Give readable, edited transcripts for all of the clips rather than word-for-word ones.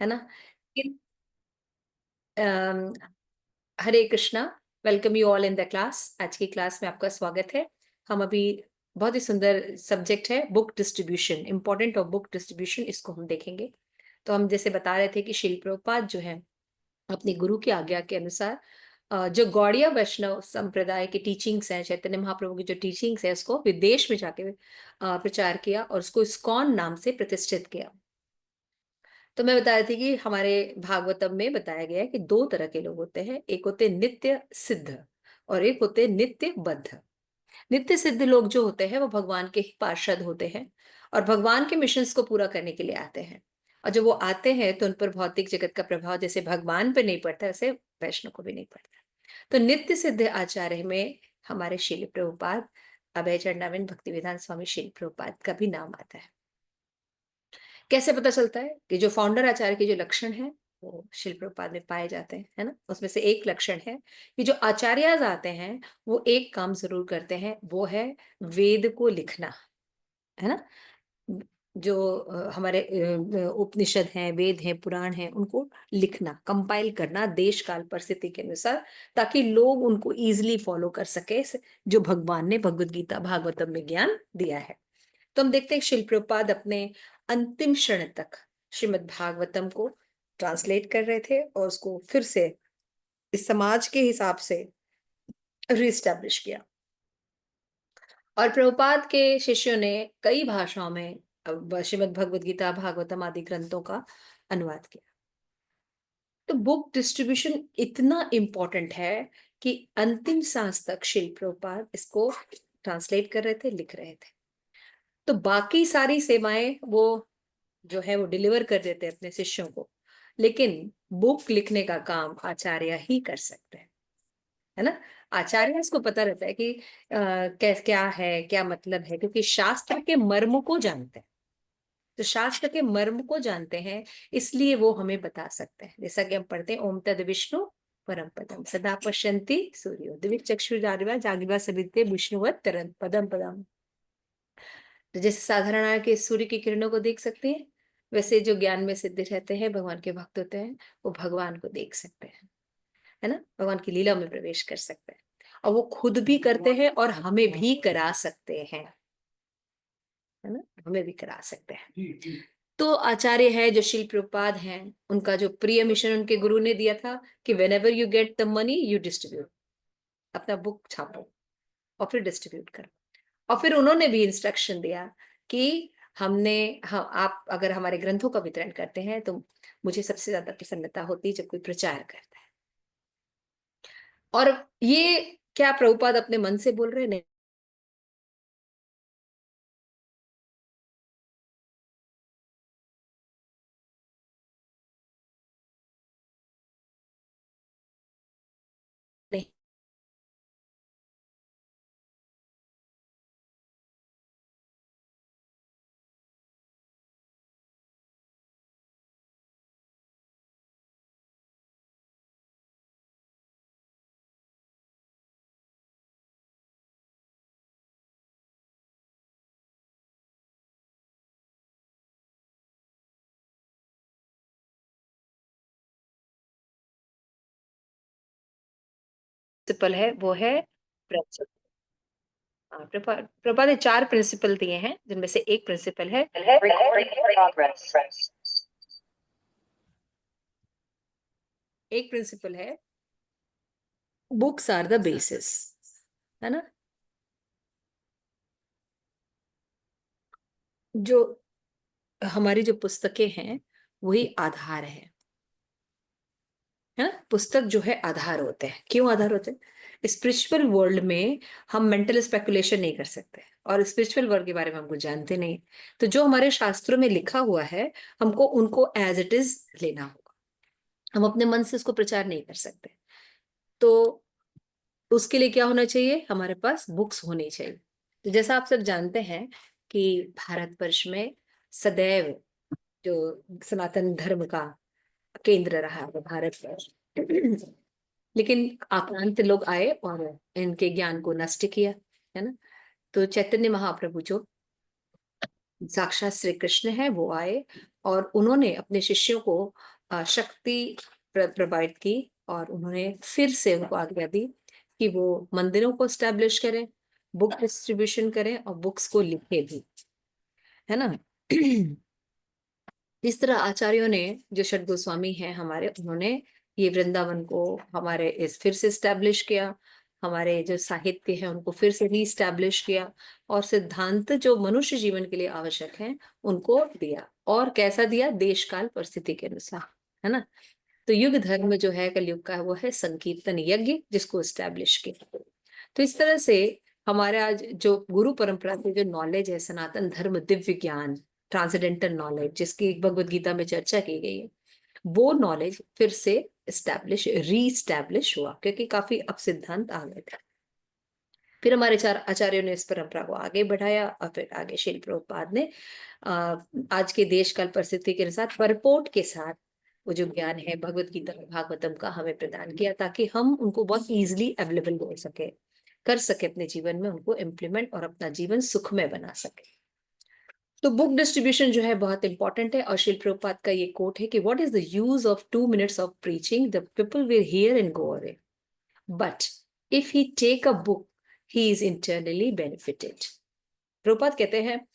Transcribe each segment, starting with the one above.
है ना। Um, Hare Krishna. Welcome you all in the class. आज की क्लास में आपका स्वागत है। हम अभी बहुत ही सुंदर सब्जेक्ट है book distribution, important of book distribution, इसको हम देखेंगे। तो हम जैसे बता रहे थे कि श्रील प्रभुपाद जो है अपने गुरु की आज्ञा के अनुसार जो गौड़िया वैष्णव संप्रदाय की टीचिंग्स हैं, चैतन्य महाप्रभु की जो टीचिंग्स है, उसको विदेश में जाके प्रचार किया और उसको इस्कॉन नाम से प्रतिष्ठित किया। तो मैं बता रही थी कि हमारे भागवतम में बताया गया है कि दो तरह के लोग होते हैं, एक होते नित्य सिद्ध और एक होते नित्य बद्ध। नित्य सिद्ध लोग जो होते हैं वो भगवान के ही पार्षद होते हैं और भगवान के मिशंस को पूरा करने के लिए आते हैं। और जब वो आते हैं तो उन पर भौतिक जगत का प्रभाव जैसे भगवान पे नहीं पड़ता, वैसे वैष्णव को भी नहीं पड़ता। तो नित्य सिद्ध आचार्य में हमारे श्रील प्रभुपाद अभय चरणारविंद भक्तिवेदांत स्वामी श्रील प्रभुपाद का भी नाम आता है। कैसे पता चलता है कि जो फाउंडर आचार्य के जो लक्षण है वो श्रील प्रभुपाद में पाए जाते हैं, है ना। उसमें से एक लक्षण है कि जो आचार्य आते हैं वो एक काम जरूर करते हैं, वो है वेद को लिखना, है ना। जो हमारे उपनिषद हैं, वेद हैं, पुराण हैं, उनको लिखना, कंपाइल करना देश काल परिस्थिति के अनुसार, ताकि लोग उनको इजीली फॉलो कर सके, जो भगवान ने भगवत गीता भागवतम में ज्ञान दिया है। तो हम देखते हैं शिल प्रभुपाद अपने अंतिम क्षण तक श्रीमद् भागवतम को ट्रांसलेट कर रहे थे और उसको फिर से इस समाज के हिसाब से रिस्टैब्लिश किया। और प्रभुपाद के शिष्यों ने कई भाषाओं में श्रीमद् भगवद गीता भागवतम आदि ग्रंथों का अनुवाद किया। तो बुक डिस्ट्रीब्यूशन इतना इंपॉर्टेंट है कि अंतिम सांस तक श्रील प्रभुपाद इसको ट्रांसलेट कर रहे थे, लिख रहे थे। तो बाकी सारी सेवाएं वो जो है वो डिलीवर कर देते हैं अपने शिष्यों को, लेकिन बुक लिखने का काम आचार्य ही कर सकते हैं, है ना। आचार्य इसको पता रहता है कि क्या है, क्या मतलब है, क्योंकि शास्त्र के मर्म को जानते हैं। तो शास्त्र के मर्म को जानते हैं, इसलिए वो हमें बता सकते हैं। जैसा कि हम पढ़ते हैं, ओम तद विष्णु परम पदम सदा पश्यन्ति सूर्यो दिव्य चक्षुर्जारिवा जागिवा सविते विष्णुवत तरन पदम पदम। तो जैसे साधारण आंख के सूर्य की किरणों को देख सकते हैं, वैसे जो ज्ञान में सिद्ध रहते हैं, भगवान के भक्त होते हैं, वो भगवान को देख सकते हैं, है ना। भगवान की लीला में प्रवेश कर सकते हैं और वो खुद भी करते हैं और हमें भी करा सकते हैं, है ना, हमें भी करा सकते हैं। तो आचार्य है जो श्रील प्रभुपाद हैं, उनका जो प्रिय मिशन उनके गुरु ने दिया था कि when ever you get the money you distribute, अपना बुक छापो और फिर डिस्ट्रीब्यूट करो। और फिर उन्होंने भी इंस्ट्रक्शन दिया कि आप अगर हमारे ग्रंथों का वितरण करते हैं तो मुझे सबसे ज्यादा प्रसन्नता होती है जब कोई प्रचार करता है। और ये क्या प्रभुपाद अपने मन से बोल रहे हैं? नहीं, नहीं, प्रिंसिपल है वो है प्रिंसिपल। प्रभुपाद ने 4 प्रिंसिपल दिए हैं, जिनमें से एक प्रिंसिपल है बुक्स आर द बेसिस, है ना। जो हमारी जो पुस्तकें हैं वही आधार है, पुस्तक जो है आधार होते हैं। क्यों आधार होते हैं? स्पिरिचुअल वर्ल्ड में हम मेंटल स्पेकुलेशन नहीं कर सकते और स्पिरिचुअल वर्ल्ड के बारे में हमको जानते नहीं। तो जो हमारे शास्त्रों में लिखा हुआ है, हमको उनको एज इट इज लेना होगा। हम अपने मन से उसको प्रचार नहीं कर सकते। तो उसके लिए क्या होना चाहिए? हमारे पास बुक्स होनी चाहिए। तो जैसा आप सब जानते हैं कि भारतवर्ष में सदैव जो सनातन धर्म का केंद्र रहा है भारतवर्ष, लेकिन आक्रांत लोग आए और इनके ज्ञान को नष्ट किया, है ना। तो चैतन्य महाप्रभु जो साक्षात श्री कृष्ण है, वो आए और उन्होंने अपने शिष्यों को शक्ति प्रोवाइड की और उन्होंने फिर से उनको आज्ञा दी कि वो मंदिरों को स्टैब्लिश करें, बुक डिस्ट्रीब्यूशन करें और बुक्स को लिखे भी, है ना। इस तरह आचार्यों ने, जो षट गोस्वामी हैं हमारे, उन्होंने ये वृंदावन को हमारे इस फिर से स्टैब्लिश किया, हमारे जो साहित्य है उनको फिर से रीस्टैब्लिश किया और सिद्धांत जो मनुष्य जीवन के लिए आवश्यक हैं उनको दिया। और कैसा दिया? देश काल परिस्थिति के अनुसार, है ना। तो युग धर्म जो है कलयुग का, वो है संकीर्तन यज्ञ, जिसको स्टैब्लिश किया। तो इस तरह से हमारे आज जो गुरु परंपरा से जो नॉलेज है, सनातन धर्म, दिव्य ज्ञान, ट्रांसेंडेंटल नॉलेज, जिसकी भगवत गीता में चर्चा की गई है, वो नॉलेज फिर से स्टैब्लिश रीस्टैब्लिश हुआ, क्योंकि काफी अब सिद्धांत आ गए थे। फिर हमारे चार आचार्यों ने इस परंपरा को आगे बढ़ाया और फिर आगे शिल प्रभुपाद ने आज के देश काल परिस्थिति के अनुसार परपोर्ट के साथ वो जो ज्ञान है भगवत गीता और भागवतम का हमें प्रदान किया, ताकि हम उनको बहुत इजीली अवेलेबल हो सके, कर सके अपने जीवन में, उनको इम्प्लीमेंट और अपना जीवन सुखमय बना सके। तो बुक डिस्ट्रीब्यूशन जो है बहुत इंपॉर्टेंट है। और शिल प्रभुपाद का ये कोट है कि what is the use of 2 minutes of preaching, the people will hear and go away, but if he take a book he is internally benefited. Prabhupada कहते हैं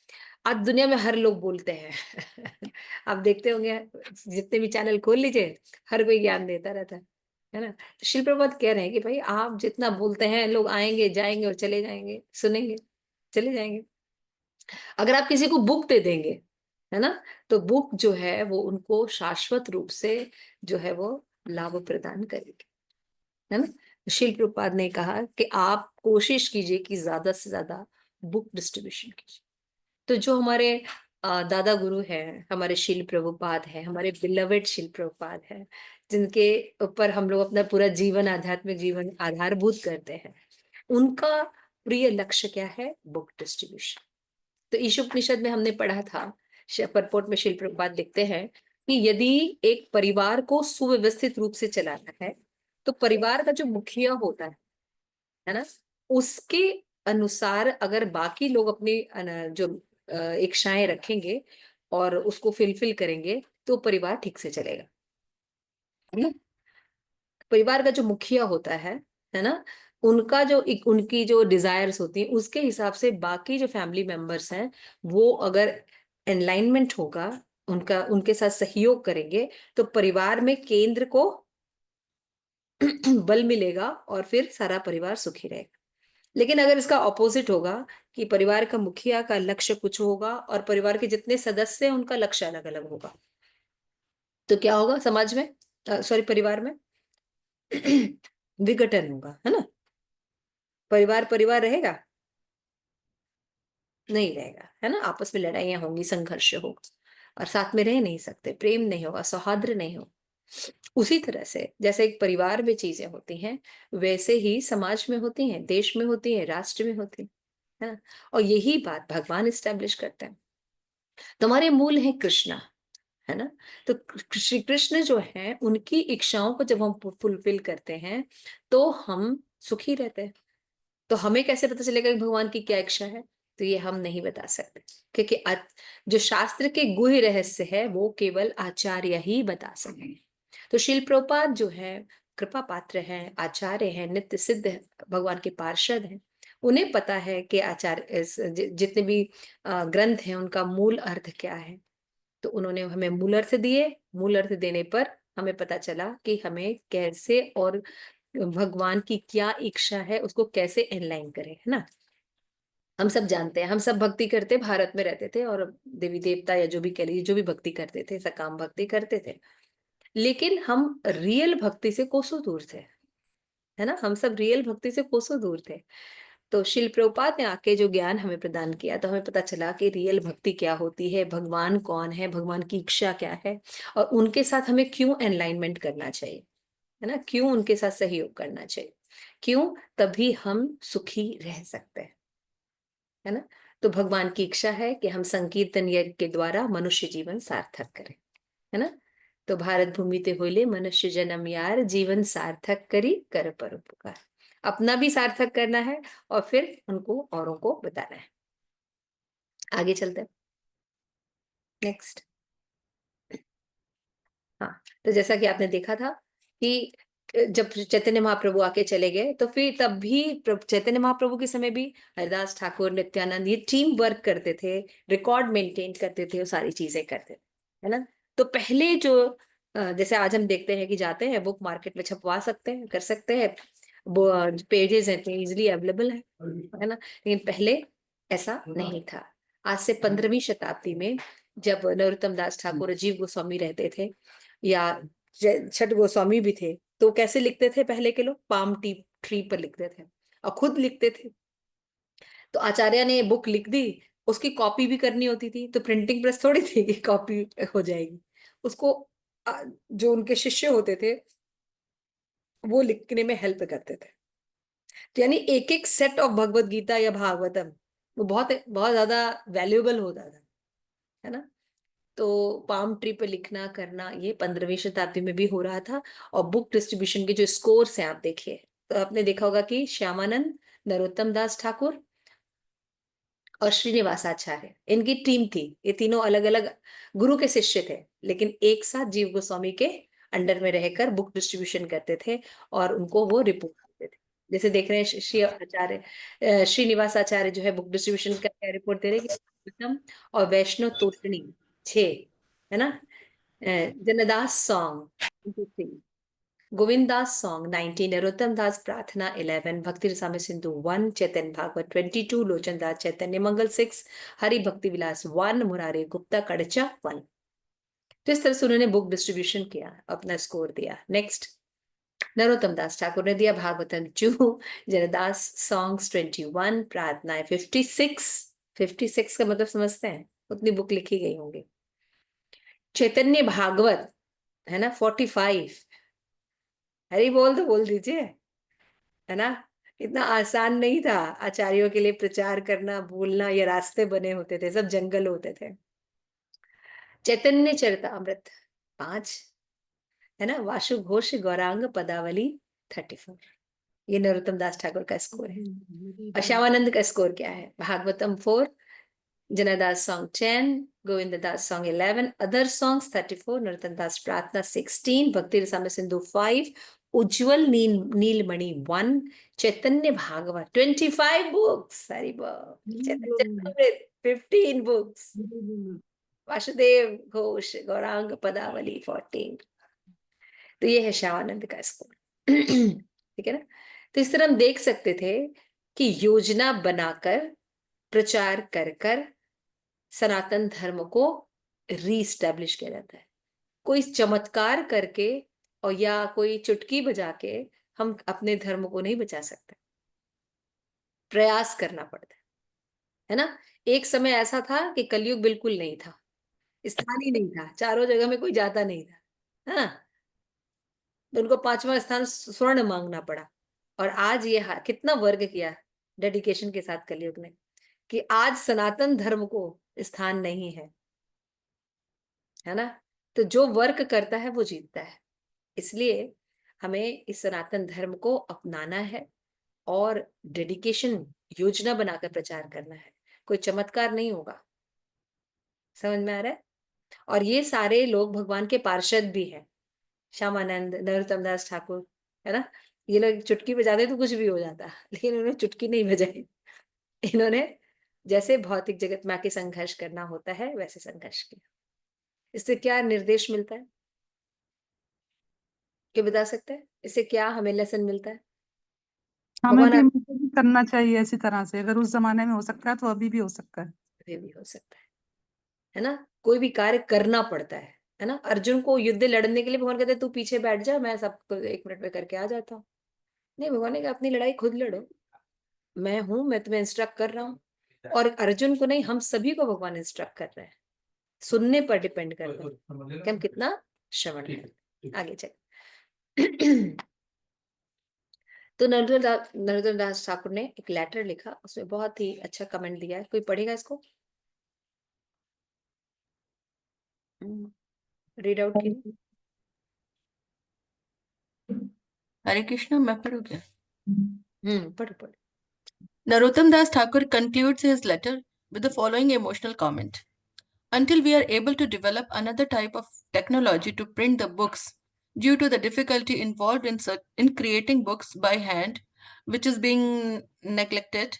आज दुनिया में हर लोग बोलते हैं आप देखते होंगे जितने भी चैनल खोल लीजिए, हर कोई ज्ञान देता रहता है ना। तो शिल प्रभुपाद कह रहे हैं कि भाई आप जितना बोलते हैं, लोग आएंगे जाएंगे और चले जाएंगे, सुनेंगे चले जाएंगे। अगर आप किसी को बुक दे देंगे, है ना, तो बुक जो है वो उनको शाश्वत रूप से जो है वो लाभ प्रदान करेगी, है ना। शिल प्रभुपाद ने कहा कि आप कोशिश कीजिए कि ज्यादा से ज्यादा बुक डिस्ट्रीब्यूशन कीजिए। तो जो हमारे दादा गुरु हैं, हमारे शिल प्रभुपाद है, हमारे बिलवेड शिल प्रभुपाद है, जिनके ऊपर हम लोग अपना पूरा जीवन, आध्यात्मिक जीवन आधारभूत करते हैं, उनका प्रिय लक्ष्य क्या है? Book distribution. तो ईशोपनिषद में हमने पढ़ा था, परपोर्ट में शिल प्रभुपाद लिखते हैं कि यदि एक परिवार को सुव्यवस्थित रूप से चलाना है, तो परिवार का जो मुखिया होता है ना, उसके अनुसार अगर बाकी लोग अपनी जो इच्छाएं रखेंगे और उसको फिलफिल करेंगे, तो परिवार ठीक से चलेगा, है ना। परिवार का जो मुखिया होता है ना, उनका जो उनकी जो डिजायर्स होती हैं उसके हिसाब से बाकी जो फैमिली मेंबर्स हैं, वो अगर एनलाइनमेंट होगा, उनका उनके साथ सहयोग करेंगे, तो परिवार में केंद्र को बल मिलेगा और फिर सारा परिवार सुखी रहेगा। लेकिन अगर इसका ऑपोजिट होगा कि परिवार का मुखिया का लक्ष्य कुछ होगा और परिवार के जितने सदस्य हैं उनका लक्ष्य अलग अलग होगा, तो क्या होगा? समाज में, सॉरी, परिवार में विघटन होगा, है ना। परिवार परिवार रहेगा नहीं रहेगा, है ना। आपस में लड़ाइयां होंगी, संघर्ष होगा और साथ में रह नहीं सकते, प्रेम नहीं होगा, सौहार्द नहीं होगा। उसी तरह से जैसे एक परिवार में चीजें होती हैं, वैसे ही समाज में होती हैं, देश में होती हैं, राष्ट्र में होती है ना। और यही बात भगवान इस्टेब्लिश करते हैं। तुम्हारे मूल है कृष्णा, है ना। तो श्री कृष्ण जो है, उनकी इच्छाओं को जब हम फुलफिल करते हैं तो हम सुखी रहते हैं। तो हमें कैसे पता चलेगा कि भगवान की क्या इच्छा है? तो ये हम नहीं बता सकते, क्योंकि जो शास्त्र के गुह्य रहस्य है वो केवल आचार्य ही बता सकेंगे। तो शिल प्रभुपाद जो है कृपा पात्र हैं, आचार्य हैं, नित्य सिद्ध भगवान के पार्षद हैं। उन्हें पता है कि आचार्य जितने भी ग्रंथ हैं उनका मूल अर्थ क्या है। तो उन्होंने हमें मूल अर्थ दिए। मूल अर्थ देने पर हमें पता चला कि हमें कैसे और भगवान की क्या इच्छा है उसको कैसे एनलाइन करें, है ना। हम सब जानते हैं, हम सब भक्ति करते भारत में रहते थे और देवी देवता या जो भी कह लीजिए, जो भी भक्ति करते थे, सकाम भक्ति करते थे, लेकिन हम रियल भक्ति से कोसों दूर थे, है ना। हम सब रियल भक्ति से कोसों दूर थे। तो शिल प्रभुपाद ने आके जो ज्ञान हमें प्रदान किया, तो हमें पता चला कि रियल भक्ति क्या होती है, भगवान कौन है, भगवान की इच्छा क्या है, और उनके साथ हमें क्यों एनलाइनमेंट करना चाहिए, है ना, क्यों उनके साथ सहयोग करना चाहिए, क्यों, तभी हम सुखी रह सकते हैं, है ना। तो भगवान की इच्छा है कि हम संकीर्तन यज्ञ के द्वारा मनुष्य जीवन सार्थक करें, है ना। तो भारत भूमि ते होइले मनुष्य जन्म यार, जीवन सार्थक करी कर परोपकार। अपना भी सार्थक करना है और फिर उनको औरों को बताना है। आगे चलते हैं। नेक्स्ट। हाँ, तो जैसा कि आपने देखा था कि जब चैतन्य महाप्रभु आके चले गए तो फिर तब भी चैतन्य महाप्रभु के समय भी हरिदास ठाकुर, नित्यानंद ये टीम वर्क करते थे, रिकॉर्ड मेंटेन करते थे, वो सारी चीजें करते थे, है ना। तो पहले जो जैसे आज हम देखते हैं कि जाते हैं बुक मार्केट में छपवा सकते हैं, कर सकते हैं, वो पेजेस इतने इजिली अवेलेबल है ना। लेकिन पहले ऐसा नहीं था। आज से 15वीं शताब्दी में जब नरोत्तम दास ठाकुर, राजीव गोस्वामी रहते थे, या छठ गोस्वामी भी थे, तो कैसे लिखते थे पहले के लोग? पाम ट्री पर लिखते थे और खुद लिखते थे। तो आचार्य ने बुक लिख दी, उसकी कॉपी भी करनी होती थी, तो प्रिंटिंग प्रेस थोड़ी थी कि कॉपी हो जाएगी। उसको जो उनके शिष्य होते थे वो लिखने में हेल्प करते थे। तो यानी एक एक सेट ऑफ भगवत गीता या भागवतम वो बहुत बहुत ज्यादा वैल्यूएबल होता था, है ना। तो पाम ट्री पे लिखना करना ये 15वीं शताब्दी में भी हो रहा था। और बुक डिस्ट्रीब्यूशन के जो स्कोर्स हैं आप देखिए, तो आपने देखा होगा कि श्यामानंद, नरोत्तम दास ठाकुर और श्रीनिवासाचार्य, इनकी टीम थी। ये तीनों अलग अलग गुरु के शिष्य थे, लेकिन एक साथ जीव गोस्वामी के अंडर में रहकर बुक डिस्ट्रीब्यूशन करते थे और उनको वो रिपोर्ट करते थे। जैसे देख रहे हैं श्री आचार्य, श्रीनिवासाचार्य जो है बुक डिस्ट्रीब्यूशन का रिपोर्ट दे रहे हैं कि और वैष्णव तोषणी 6, है ना। जनदास सॉन्ग, गोविंदास सॉन्ग 19, नरोत्तम दास प्रार्थना 11, भक्ति रसामृत सिंधु 1, चैतन्य भागवत 22, लोचन दास चैतन्य मंगल 6, हरि भक्ति विलास 1, मुरारी गुप्ता कड़चा 1। तो इस तरह से उन्होंने बुक डिस्ट्रीब्यूशन किया, अपना स्कोर दिया। नेक्स्ट, नरोत्तम दास ठाकुर ने दिया भागवतम 2, जनदास सॉन्ग्स 21, प्रार्थना 56। 56 का मतलब समझते हैं? उतनी बुक लिखी गई होंगी। चैतन्य भागवत है ना 45। हरी बोल तो बोल दीजिए, है ना। इतना आसान नहीं था आचार्यों के लिए प्रचार करना, बोलना, ये रास्ते बने होते थे, सब जंगल होते थे। चैतन्य चरितामृत 5, है ना। वासु घोष गौरांग पदावली 34। ये नरोत्तम दास ठाकुर का स्कोर है। और श्यामानंद का स्कोर क्या है? Bhagavatam 4, जनदास song 10, Govind Das song 11, other songs 34, Narottam दास प्रार्थना 16, भक्ति रसामृत सिंधु 5, उज्जवल नीलमणि 1, चैतन्य भागवत 25 बुक्स, हरि बोल। चैतन्य चरितामृत 15 बुक्स, वासुदेव घोष गौरांग पदावली 14। तो ये है श्यामानंद का स्कोर। ठीक है ना। तो इस तरह हम देख सकते थे कि योजना बनाकर, प्रचार कर कर सनातन धर्म को रीस्टैब्लिश किया जाता है। कोई चमत्कार करके और या कोई चुटकी बजा के हम अपने धर्म को नहीं बचा सकते, प्रयास करना पड़ता है ना। एक समय ऐसा था कि कलयुग बिल्कुल नहीं था, स्थान ही नहीं था, चारों जगह में कोई जाता नहीं था, है ना। तो उनको 5वां स्थान स्वर्ण मांगना पड़ा। और आज ये कितना वर्ग किया डेडिकेशन के साथ कलयुग ने, कि आज सनातन धर्म को स्थान नहीं है ना। तो जो वर्क करता है वो जीतता है। इसलिए हमें इस सनातन धर्म को अपनाना है और डेडिकेशन, योजना बनाकर प्रचार करना है। कोई चमत्कार नहीं होगा, समझ में आ रहा है। और ये सारे लोग भगवान के पार्षद भी हैं, श्यामानंद, नरोत्तम दास ठाकुर, है ना। ये लोग चुटकी बजाते तो कुछ भी हो जाता, लेकिन उन्होंने चुटकी नहीं बजाई। इन्होंने जैसे भौतिक जगत में आके संघर्ष करना होता है वैसे संघर्ष किया। इससे क्या निर्देश मिलता है, क्या बता सकते हैं? इससे क्या हमें लेसन मिलता है? हमें भगवान भी करना चाहिए इसी तरह से। अगर उस जमाने में हो सकता है तो अभी भी हो सकता है। अभी भी हो सकता है ना। कोई भी कार्य करना पड़ता है ना। अर्जुन को युद्ध लड़ने के लिए भगवान कहते तू पीछे बैठ जा, मैं सबको 1 मिनट में करके आ जाता हूँ। नहीं, भगवान ने कहा अपनी लड़ाई खुद लड़ो, मैं हूं, मैं तुम्हें इंस्ट्रक्ट कर रहा हूँ। और अर्जुन को नहीं, हम सभी को भगवान इंस्ट्रक्ट कर रहे हैं। सुनने पर डिपेंड करता है कि हम कितना श्रवण करें। आगे चल। तो नरोत्तम दास ठाकुर ने एक लेटर लिखा, उसमें बहुत ही अच्छा कमेंट दिया है। कोई पढ़ेगा इसको? रीड आउट कीजिए। हरे कृष्णा, मैं पढ़ू क्या? पढ़ो पढ़ो। Narottam Das Thakur concludes his letter with the following emotional comment. until we are able to develop another type of technology to print the books due to the difficulty involved in creating books by hand, which is being neglected.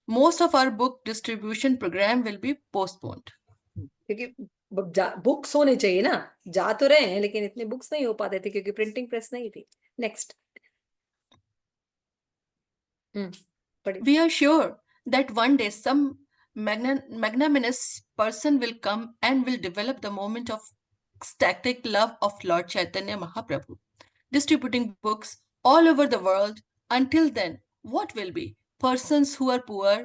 Most of our book distribution program will be postponed. क्योंकि books होने चाहिए ना, जा तो रहे हैं लेकिन इतने बुक्स नहीं हो पाते थे क्योंकि प्रिंटिंग प्रेस नहीं थी। Next. We are sure that one day some magnanimous person will come and will develop the moment of ecstatic love of Lord Chaitanya Mahaprabhu, distributing books all over the world. Until then, what will be? Persons who are poor,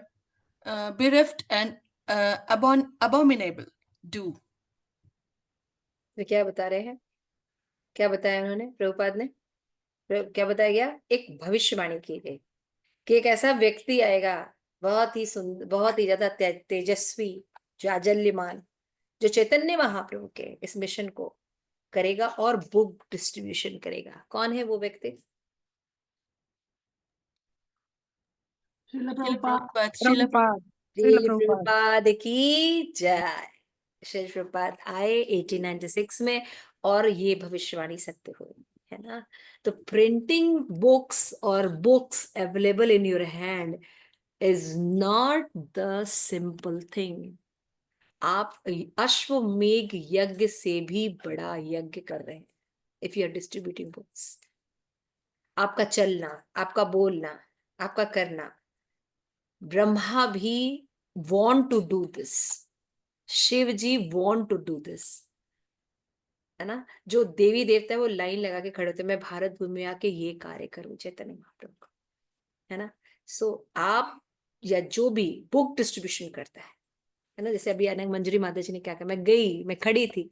bereft, and abominable do. तो क्या बता रहे हैं, क्या बताया उन्होंने, प्रभुपाद ने क्या बताया गया? एक भविष्यवाणी की गई कि एक ऐसा व्यक्ति आएगा, बहुत ही सुंदर, बहुत ही ज्यादा तेजस्वी, जाजल्यमान, जो चैतन्य महाप्रभु के इस मिशन को करेगा और बुक डिस्ट्रीब्यूशन करेगा। कौन है वो व्यक्ति? श्रील Srila प्रभुपाद Prabhupada, प्रभुपाद श्रील श्रील प्रभुपाद प्रभुपाद की जय। श्रील प्रभुपाद आए 1896 में और ये भविष्यवाणी सत्य हुई, है ना। तो प्रिंटिंग बुक्स और books available in your hand is not the simple thing. आप अश्वमेघ यज्ञ से भी बड़ा यज्ञ कर रहे हैं if you are distributing books. आपका चलना, आपका बोलना, आपका करना, ब्रह्मा भी want to do this, Shiv ji want to do this, है ना। जो देवी देवता है वो लाइन लगा के खड़े होते हैं, मैं भारत भूमि में आके ये कार्य करूं चैतन्य महाप्रभु का, है ना। सो आप या जो भी बुक डिस्ट्रीब्यूशन करता है ना, जैसे अभी अनंग मंजरी माता जी ने क्या कहा, मैं खड़ी थी,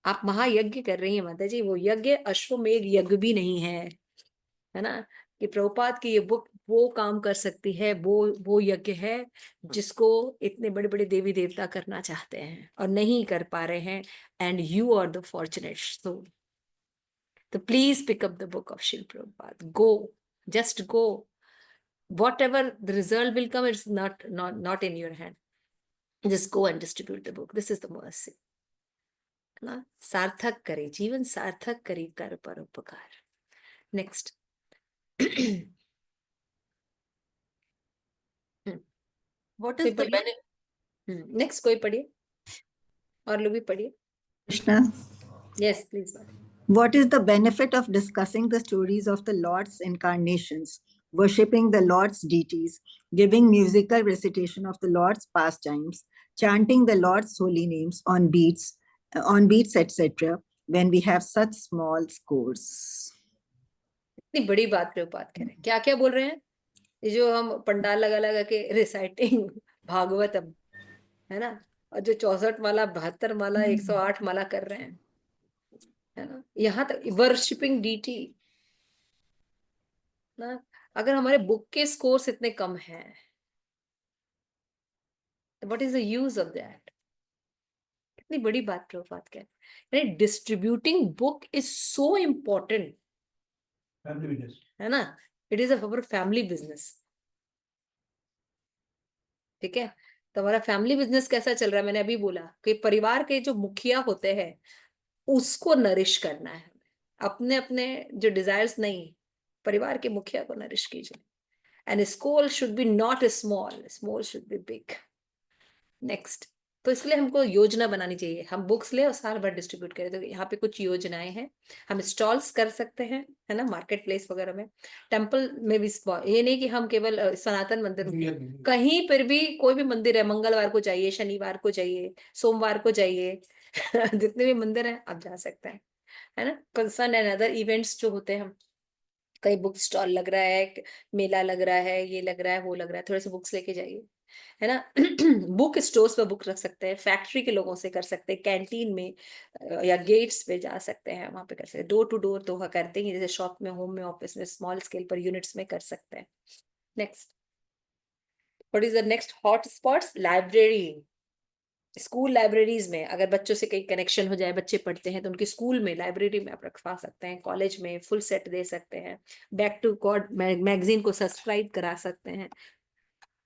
आप महायज्ञ कर रही हैं माता जी, वो यज्ञ अश्वमेघ यज्ञ भी नहीं है ना। कि प्रभुपाद की ये बुक वो काम कर सकती है, वो यज्ञ है जिसको इतने बड़े बड़े देवी देवता करना चाहते हैं और नहीं कर पा रहे हैं, and you are the fortunate soul. तो please pick up the book of Shrila Prabhupada, go, just go, whatever the result will come, it's not in your hand, just go and distribute the book, this is the mercy, है ना। सार्थक करे जीवन, सार्थक करे कर परोपकार। Next. what is the benefit? Next कोई पढ़िए, और लोग भी पढ़िए। Krishna, yes please. what is the benefit of discussing the stories of the Lord's incarnations, worshipping the Lord's deities, giving musical recitation of the Lord's pastimes, chanting the Lord's holy names on beats, etc., when we have such small scores? इतनी बड़ी बात प्रभुपाद कह रहे हैं, क्या क्या बोल रहे हैं, ये जो हम पंडाल लगा लगा के रिसाइटिंग भागवतम, है ना, और जो 64 माला 72 माला 108 माला कर रहे हैं, है ना, यहाँ तक वर्शिपिंग डीटी ना। अगर हमारे बुक के स्कोर्स इतने कम हैं, तो what is the use of that? कितनी बड़ी बात प्रभुपाद कह रहे हैं। Distributing book is so important, है ना, it is our family business. ठीक है, तो हमारा फैमिली बिजनेस कैसा चल रहा है, मैंने अभी बोला कि परिवार के जो मुखिया होते हैं उसको नरिश करना है, अपने अपने जो डिजायर्स नहीं, परिवार के मुखिया को नरिश कीजिए। And school should be not small, small should be big. Next. तो इसलिए हमको योजना बनानी चाहिए, हम बुक्स ले और साल भर डिस्ट्रीब्यूट करें। तो यहाँ पे कुछ योजनाएं हैं, हम स्टॉल्स कर सकते हैं, है ना, मार्केट प्लेस वगैरह में, टेम्पल में भी। ये नहीं कि हम केवल सनातन मंदिर में, कहीं पर भी कोई भी मंदिर है, मंगलवार को चाहिए, शनिवार को चाहिए, सोमवार को चाहिए जितने भी मंदिर हैं आप जा सकते हैं, है ना। कंसर्न एंड अदर इवेंट्स जो होते हैं, कहीं बुक स्टॉल लग रहा है, मेला लग रहा है, ये लग रहा है, वो लग रहा है, थोड़े से बुक्स लेके जाइए, है ना। बुक स्टोर्स पर बुक रख सकते हैं, फैक्ट्री के लोगों से कर सकते हैं, कैंटीन में या गेट्स पे जा सकते हैं, वहां पे कर सकते हैं। डोर टू डोर तो करते ही, जैसे शॉप में, होम में, ऑफिस में, स्मॉल स्केल पर यूनिट्स में कर सकते हैं। Next. What is the next hot spots? Library. School libraries में अगर बच्चों से कहीं कनेक्शन हो जाए, बच्चे पढ़ते हैं, तो उनके स्कूल में लाइब्रेरी में आप रखवा सकते हैं, कॉलेज में फुल सेट दे सकते हैं, बैक टू गॉड मैगजीन को सब्सक्राइब करा सकते हैं।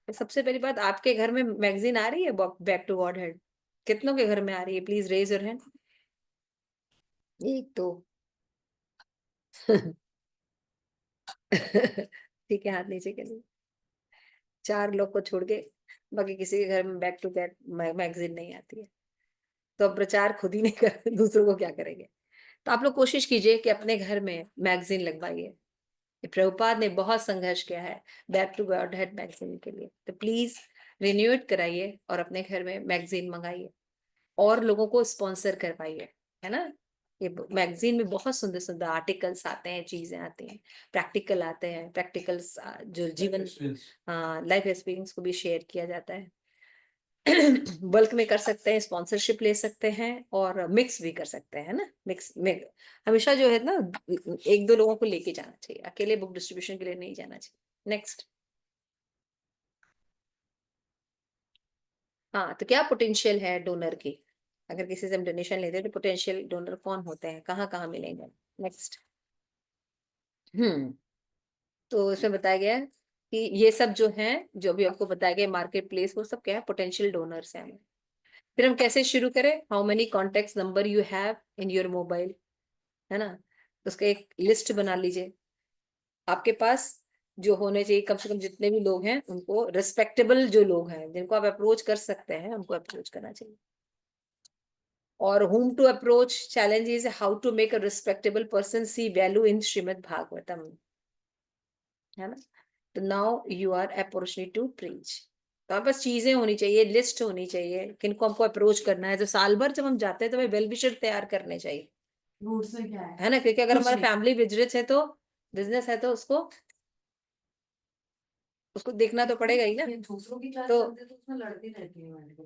सबसे पहली बात, आपके घर में मैगजीन आ रही है बैक टू गॉड हेड? कितनों के घर में आ रही है? Please raise your hand. एक दो ठीक है, हाथ नीचे करिए। 4 लोग को छोड़ के बाकी किसी के घर में बैक टू बैक मैगजीन नहीं आती है, तो अब प्रचार खुद ही नहीं कर दूसरों को क्या करेंगे। तो आप लोग कोशिश कीजिए कि अपने घर में मैगजीन लगवाइए। प्रभुपाद ने बहुत संघर्ष किया है back to Godhead magazine के लिए, तो प्लीज रिन्यूएट कराइए और अपने घर में मैगजीन मंगाइए और लोगों को स्पॉन्सर करवाइए, है ना। ये मैगजीन में बहुत सुंदर सुंदर आर्टिकल्स आते हैं, चीजें आती हैं, प्रैक्टिकल आते हैं, प्रैक्टिकल्स जो जीवन लाइफ एक्सपीरियंस को भी शेयर किया जाता है। बल्क में कर सकते हैं, स्पॉन्सरशिप ले सकते हैं और मिक्स भी कर सकते हैं ना। मिक्स में हमेशा जो है ना, 1-2 लोगों को लेके जाना चाहिए, अकेले बुक डिस्ट्रीब्यूशन के लिए नहीं जाना चाहिए। नेक्स्ट। हाँ, तो क्या पोटेंशियल है डोनर की? अगर किसी से हम डोनेशन लेते हैं तो पोटेंशियल डोनर कौन होते हैं, कहाँ कहाँ मिलेंगे? नेक्स्ट। तो इसमें बताया गया है कि ये सब जो हैं, जो भी आपको बताया गया मार्केट प्लेस, वो सब क्या है? पोटेंशियल डोनर्स हैं। फिर हम कैसे शुरू करें? How many contact number you have in your mobile, है ना। उसका एक लिस्ट बना लीजिए आपके पास, जो होने चाहिए कम से कम जितने भी लोग हैं उनको, रिस्पेक्टेबल जो लोग हैं जिनको आप अप्रोच कर सकते हैं, उनको अप्रोच करना चाहिए। और whom to approach challenge is how to make a respectable person see value in Shrimad Bhagavatam, है ना। तो now you are opportunity to preach. तो आपके पास चीजें होनी चाहिए, लिस्ट होनी चाहिए किनको हमको अप्रोच करना है। तो साल भर जब हम जाते हैं तो हमें वेल विशर तैयार करने चाहिए, रूट से क्या है ना, क्योंकि अगर कुछ हमारा नहीं। फैमिली बिजनेस है तो उसको देखना तो पड़ेगा ही ना। दूसरों की क्लास तो चलती है तो उसमें लड़ती रहती है हमारे को।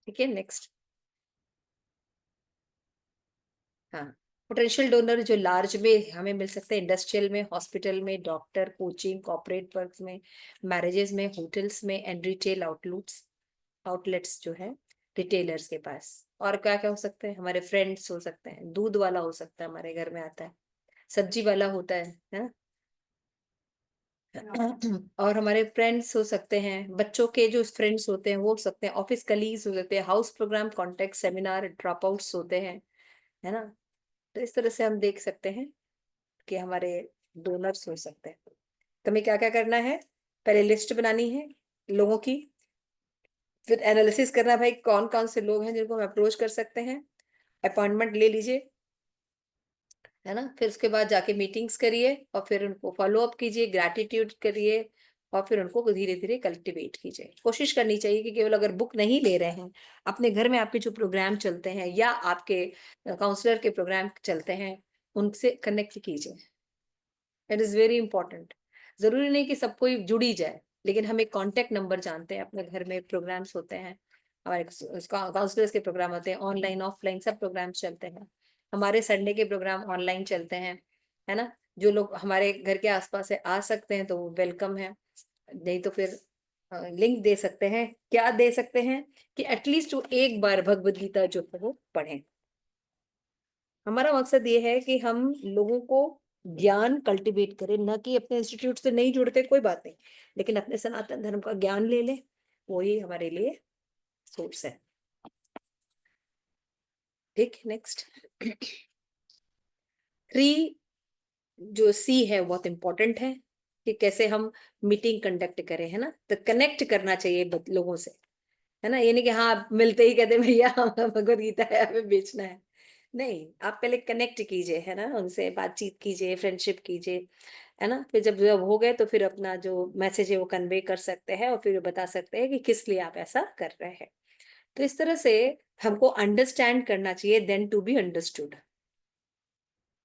ठीक है, नेक्स्ट। हाँ, पोटेंशियल डोनर जो लार्ज में हमें मिल सकते हैं, इंडस्ट्रियल में, हॉस्पिटल में, डॉक्टर, कोचिंग, कॉर्पोरेट वर्क में, मैरिजेस में, होटल्स में एंड रिटेल आउटलेट्स जो है रिटेलर्स के पास। और क्या क्या हो सकते हैं? हमारे फ्रेंड्स हो सकते हैं, दूध वाला हो सकता है, हमारे घर में आता है, सब्जी वाला होता है ना। और हमारे फ्रेंड्स हो सकते हैं, बच्चों के जो फ्रेंड्स होते हैं वो हो सकते हैं, ऑफिस कलीग्स हो सकते हैं, house program contact seminar drop outs होते हैं, है ना। तो इस तरह से हम देख सकते हैं कि हमारे डोनर्स हो सकते हैं। तो हमें क्या क्या करना है? पहले लिस्ट बनानी है लोगों की, फिर एनालिसिस करना है भाई कौन कौन से लोग हैं जिनको हम अप्रोच कर सकते हैं, अपॉइंटमेंट ले लीजिए, है ना। फिर उसके बाद जाके मीटिंग्स करिए और फिर उनको फॉलो अप कीजिए, ग्रैटिट्यूड करिए और फिर उनको धीरे धीरे कल्टिवेट कीजिए। कोशिश करनी चाहिए कि केवल अगर बुक नहीं ले रहे हैं, अपने घर में आपके जो प्रोग्राम चलते हैं या आपके काउंसलर के प्रोग्राम चलते हैं, उनसे कनेक्ट कीजिए। It is very important. जरूरी नहीं कि सब कोई जुड़ी जाए, लेकिन हम एक कॉन्टेक्ट नंबर जानते हैं। अपने घर में प्रोग्राम्स होते हैं, हमारे काउंसलर्स के प्रोग्राम होते हैं, ऑनलाइन ऑफलाइन सब प्रोग्राम्स चलते हैं। हमारे संडे के प्रोग्राम ऑनलाइन चलते हैं, है ना। जो लोग हमारे घर के आसपास से आ सकते हैं तो वो वेलकम है, नहीं तो फिर लिंक दे सकते हैं। क्या दे सकते हैं कि एटलीस्ट वो एक बार भगवद गीता जो है वो पढ़ें। हमारा मकसद ये है कि हम लोगों को ज्ञान कल्टीवेट करें, न कि अपने इंस्टीट्यूट से नहीं जुड़ते कोई बात नहीं, लेकिन अपने सनातन धर्म का ज्ञान ले लें, वही हमारे लिए सोर्स है। ठीक, नेक्स्ट। 3 जो सी है बहुत इंपॉर्टेंट है कि कैसे हम मीटिंग कंडक्ट करें, है ना। तो कनेक्ट करना चाहिए लोगों से, है ना। ये नहीं कि हाँ मिलते ही कहते भैया भगवद गीता है हमें बेचना है, नहीं। आप पहले कनेक्ट कीजिए, है ना, उनसे बातचीत कीजिए, फ्रेंडशिप कीजिए, है ना। फिर जब जब हो गए तो फिर अपना जो मैसेज है वो कन्वे कर सकते हैं और फिर बता सकते हैं कि किस लिए आप ऐसा कर रहे हैं। तो इस तरह से हमको अंडरस्टैंड करना चाहिए देन टू बी अंडरस्टूड,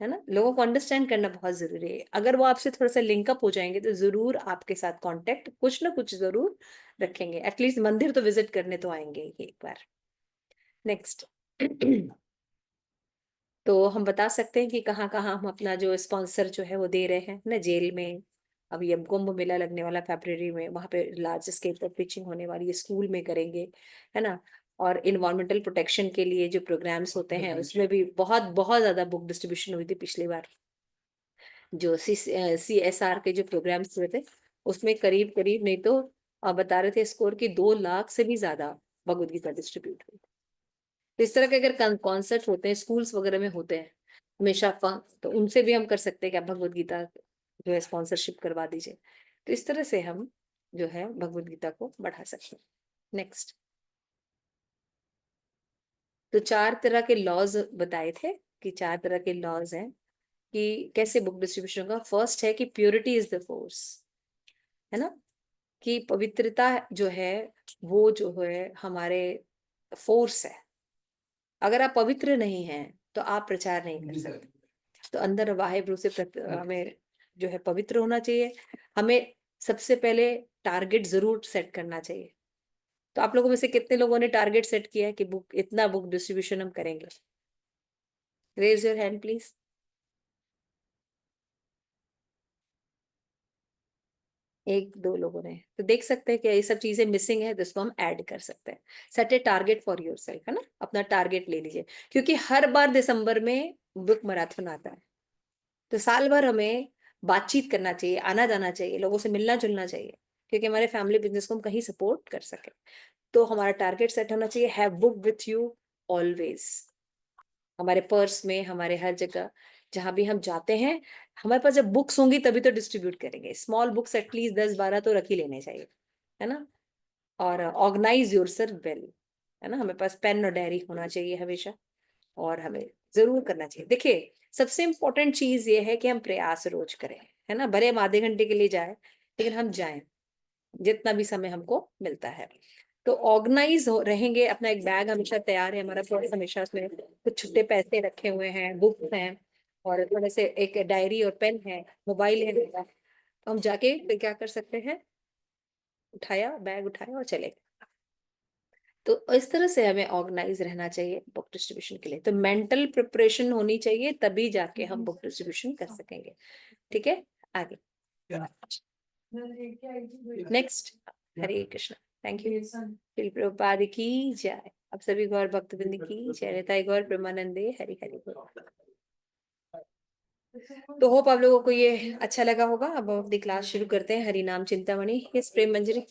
है ना। लोगों को अंडरस्टैंड करना बहुत जरूरी है। अगर वो आपसे थोड़ा सा लिंकअप हो जाएंगे तो जरूर आपके साथ कांटेक्ट कुछ ना कुछ जरूर रखेंगे, एटलीस्ट मंदिर तो विजिट करने तो आएंगे ही एक बार। नेक्स्ट। तो हम बता सकते हैं कि कहाँ कहाँ हम अपना जो स्पॉन्सर जो है वो दे रहे हैं ना, जेल में अभी अब कुंभ मेला लगने वाला फरवरी में, वहां पे लार्ज स्केल पर पिचिंग होने वाली है, स्कूल में करेंगे, है ना। और इन्वायरमेंटल प्रोटेक्शन के लिए जो प्रोग्राम्स होते हैं उसमें भी बहुत बहुत ज्यादा बुक डिस्ट्रीब्यूशन हुई थी पिछली बार। जो CSR के जो प्रोग्राम्स हुए थे उसमें करीब करीब, नहीं तो बता रहे थे स्कोर की 2 लाख से भी ज्यादा भगवद गीता डिस्ट्रीब्यूट हुई। तो इस तरह के अगर कॉन्सर्ट होते हैं स्कूल्स वगैरह में होते हैं हमेशा तो उनसे भी हम कर सकते हैं कि आप भगवद गीता जो है स्पॉन्सरशिप करवा दीजिए। तो इस तरह से हम जो है भगवद गीता को बढ़ा सकते हैं। नेक्स्ट, तो 4 तरह के लॉज बताए थे कि 4 तरह के लॉज हैं कि कैसे बुक डिस्ट्रीब्यूशन का। फर्स्ट है कि प्योरिटी इज द फोर्स, है ना, कि पवित्रता जो है वो जो है हमारे फोर्स है। अगर आप पवित्र नहीं हैं तो आप प्रचार नहीं कर सकते। तो अंदर वाहिगुरु से हमें जो है पवित्र होना चाहिए। हमें सबसे पहले टारगेट जरूर सेट करना चाहिए। तो आप लोगों में से कितने लोगों ने टारगेट सेट किया है कि इतना बुक डिस्ट्रीब्यूशन हम करेंगे? Raise your hand please. 1-2 लोगों ने। तो देख सकते हैं कि ये सब चीजें मिसिंग है, जिसको हम ऐड कर सकते हैं। Set A target for yourself, है ना, अपना टारगेट ले लीजिए। क्योंकि हर बार दिसंबर में बुक मैराथन आता है, तो साल भर हमें बातचीत करना चाहिए, आना जाना चाहिए, लोगों से मिलना जुलना चाहिए, क्योंकि हमारे फैमिली बिजनेस को हम कहीं सपोर्ट कर सके। तो हमारा टारगेट सेट होना चाहिए, have book with you always. हमारे पर्स में, हमारे हर जगह जहां भी हम जाते हैं, हमारे पास जब बुक्स होंगी तभी तो डिस्ट्रीब्यूट करेंगे। स्मॉल बुक्स एटलीस्ट 10-12 तो रख ही लेने चाहिए, है ना। और ऑर्गेनाइज योरसेल्फ वेल, है ना। हमें पास पेन और डायरी होना चाहिए हमेशा, और हमें जरूर करना चाहिए। देखिए, सबसे इम्पोर्टेंट चीज ये है कि हम प्रयास रोज करें, है ना। भले हम आधे घंटे के लिए जाए, लेकिन हम जाएं जितना भी समय हमको मिलता है। तो ऑर्गेनाइज रहेंगे, अपना एक बैग हमेशा तैयार है हमारा, पर्स हमेशा उसमें कुछ छुट्टे पैसे रखे हुए हैं, बुक्स हैं, और थोड़े से एक डायरी और पेन है, मोबाइल है मेरा। तो हम जाके फिर क्या कर सकते हैं, उठाया बैग, उठाया और चले गए। तो इस तरह से हमें ऑर्गेनाइज रहना चाहिए बुक डिस्ट्रीब्यूशन के लिए। तो मेंटल प्रिपरेशन होनी चाहिए, तभी जाके हम बुक डिस्ट्रीब्यूशन कर सकेंगे। ठीक है, आगे next. Hare Krishna. Thank you. Srila Prabhupada की जय। अब सभी गौर भक्तवृंद की जय। निताई गौर प्रेमानंदे हरि हरि बोल। तो होप आप लोगों को ये अच्छा लगा होगा। अब हम अपनी क्लास शुरू करते हैं। हरि नाम चिंतामणि, यस प्रेम मंजरी।